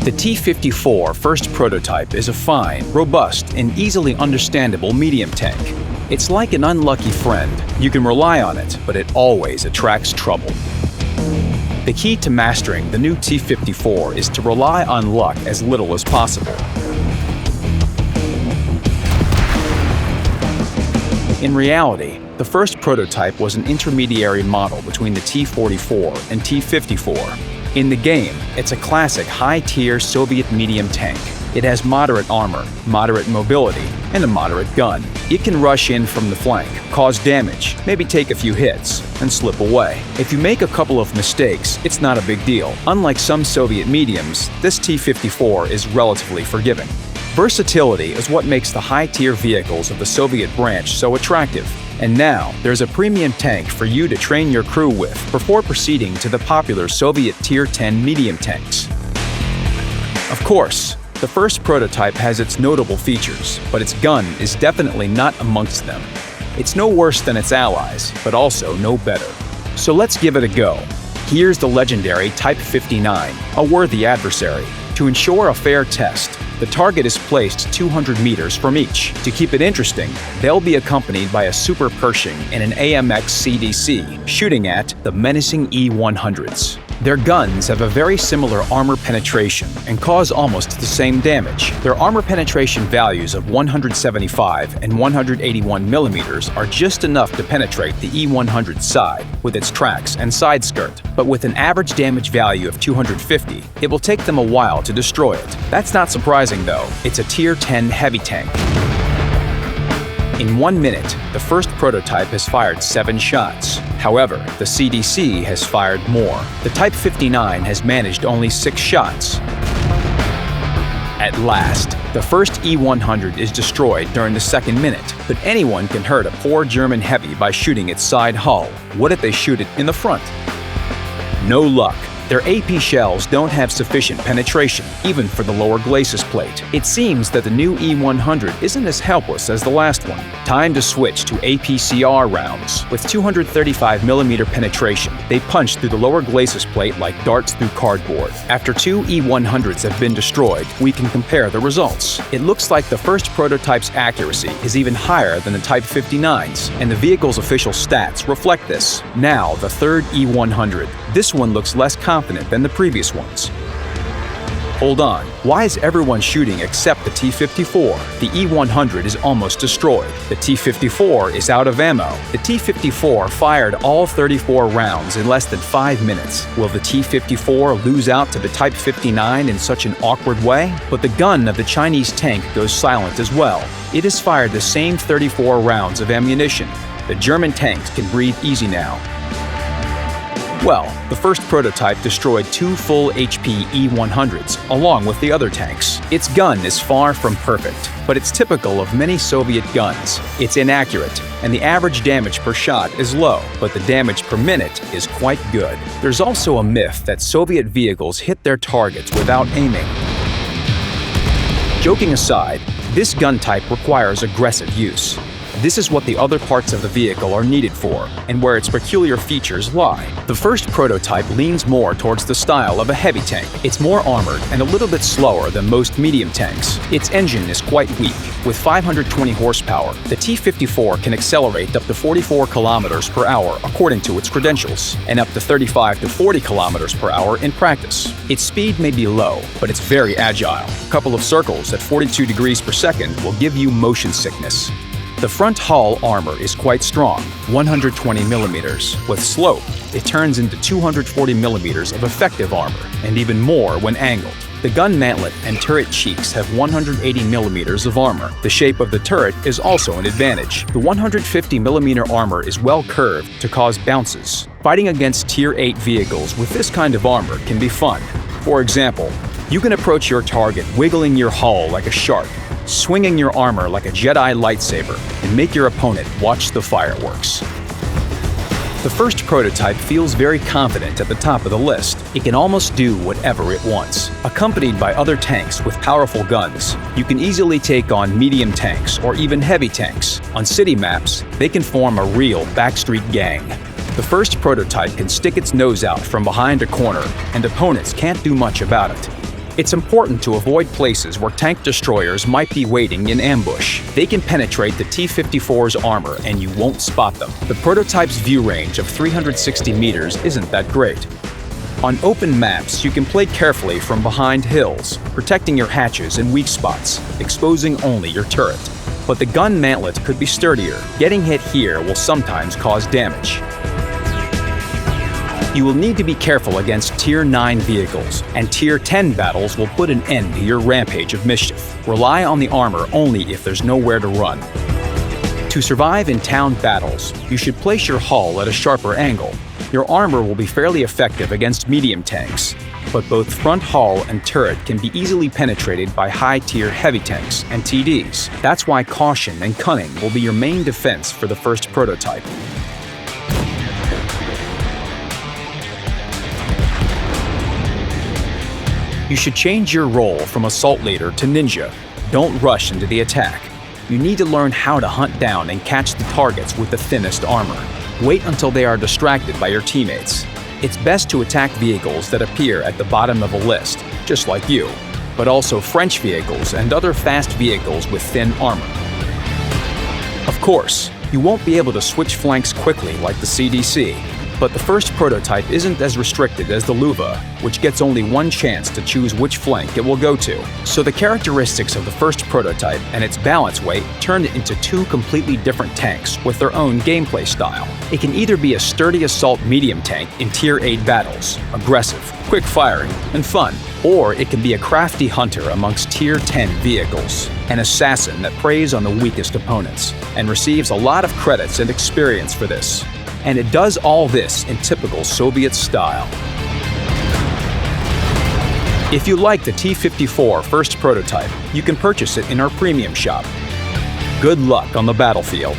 The T54 first prototype is a fine, robust, and easily understandable medium tank. It's like an unlucky friend. You can rely on it, but it always attracts trouble. The key to mastering the new T54 is to rely on luck as little as possible. In reality, the first prototype was an intermediary model between the T44 and T54. In the game, it's a classic high-tier Soviet medium tank. It has moderate armor, moderate mobility, and a moderate gun. It can rush in from the flank, cause damage, maybe take a few hits, and slip away. If you make a couple of mistakes, it's not a big deal. Unlike some Soviet mediums, this T54 is relatively forgiving. Versatility is what makes the high-tier vehicles of the Soviet branch so attractive. And now, there's a premium tank for you to train your crew with before proceeding to the popular Soviet Tier 10 medium tanks. Of course, the first prototype has its notable features, but its gun is definitely not amongst them. It's no worse than its allies, but also no better. So let's give it a go. Here's the legendary Type 59, a worthy adversary. To ensure a fair test, the target is placed 200 meters from each. To keep it interesting, they'll be accompanied by a Super Pershing and an AMX CDC, shooting at the menacing E-100s. Their guns have a very similar armor penetration and cause almost the same damage. Their armor penetration values of 175 and 181 millimeters are just enough to penetrate the E-100's side with its tracks and side skirt, but with an average damage value of 250, it will take them a while to destroy it. That's not surprising though, it's a Tier 10 heavy tank. In 1 minute, the first prototype has fired 7 shots. However, the CDC has fired more. The Type 59 has managed only 6 shots. At last, the first E-100 is destroyed during the second minute, but anyone can hurt a poor German heavy by shooting its side hull. What if they shoot it in the front? No luck. Their AP shells don't have sufficient penetration, even for the lower glacis plate. It seems that the new E-100 isn't as helpless as the last one. Time to switch to APCR rounds. With 235mm penetration, they punch through the lower glacis plate like darts through cardboard. After 2 E-100s have been destroyed, we can compare the results. It looks like the first prototype's accuracy is even higher than the Type 59's, and the vehicle's official stats reflect this. Now, the third E-100. This one looks less confident than the previous ones. Hold on, why is everyone shooting except the T54? The E-100 is almost destroyed. The T54 is out of ammo. The T54 fired all 34 rounds in less than 5 minutes. Will the T54 lose out to the Type 59 in such an awkward way? But the gun of the Chinese tank goes silent as well. It has fired the same 34 rounds of ammunition. The German tanks can breathe easy now. Well, the first prototype destroyed 2 full HP E-100s, along with the other tanks. Its gun is far from perfect, but it's typical of many Soviet guns. It's inaccurate, and the average damage per shot is low, but the damage per minute is quite good. There's also a myth that Soviet vehicles hit their targets without aiming. Joking aside, this gun type requires aggressive use. This is what the other parts of the vehicle are needed for, and where its peculiar features lie. The first prototype leans more towards the style of a heavy tank. It's more armored and a little bit slower than most medium tanks. Its engine is quite weak. With 520 horsepower, the T54 can accelerate up to 44 kilometers per hour according to its credentials, and up to 35 to 40 kilometers per hour in practice. Its speed may be low, but it's very agile. A couple of circles at 42 degrees per second will give you motion sickness. The front hull armor is quite strong, 120 millimeters. With slope, it turns into 240 millimeters of effective armor, and even more when angled. The gun mantlet and turret cheeks have 180 millimeters of armor. The shape of the turret is also an advantage. The 150 millimeter armor is well curved to cause bounces. Fighting against Tier 8 vehicles with this kind of armor can be fun. For example, you can approach your target wiggling your hull like a shark, swinging your armor like a Jedi lightsaber, and make your opponent watch the fireworks. The first prototype feels very confident at the top of the list. It can almost do whatever it wants. Accompanied by other tanks with powerful guns, you can easily take on medium tanks or even heavy tanks. On city maps, they can form a real backstreet gang. The first prototype can stick its nose out from behind a corner, and opponents can't do much about it. It's important to avoid places where tank destroyers might be waiting in ambush. They can penetrate the T-54's armor and you won't spot them. The prototype's view range of 360 meters isn't that great. On open maps, you can play carefully from behind hills, protecting your hatches and weak spots, exposing only your turret. But the gun mantlet could be sturdier. Getting hit here will sometimes cause damage. You will need to be careful against Tier 9 vehicles, and Tier 10 battles will put an end to your rampage of mischief. Rely on the armor only if there's nowhere to run. To survive in town battles, you should place your hull at a sharper angle. Your armor will be fairly effective against medium tanks, but both front hull and turret can be easily penetrated by high-tier heavy tanks and TDs. That's why caution and cunning will be your main defense for the first prototype. You should change your role from assault leader to ninja. Don't rush into the attack. You need to learn how to hunt down and catch the targets with the thinnest armor. Wait until they are distracted by your teammates. It's best to attack vehicles that appear at the bottom of a list, just like you, but also French vehicles and other fast vehicles with thin armor. Of course, you won't be able to switch flanks quickly like the CDC, but the first prototype isn't as restricted as the Luva, which gets only one chance to choose which flank it will go to. So the characteristics of the first prototype and its balance weight turn it into two completely different tanks with their own gameplay style. It can either be a sturdy assault medium tank in Tier 8 battles, aggressive, quick-firing, and fun, or it can be a crafty hunter amongst Tier 10 vehicles, an assassin that preys on the weakest opponents, and receives a lot of credits and experience for this. And it does all this in typical Soviet style. If you like the T54 first prototype, you can purchase it in our premium shop. Good luck on the battlefield.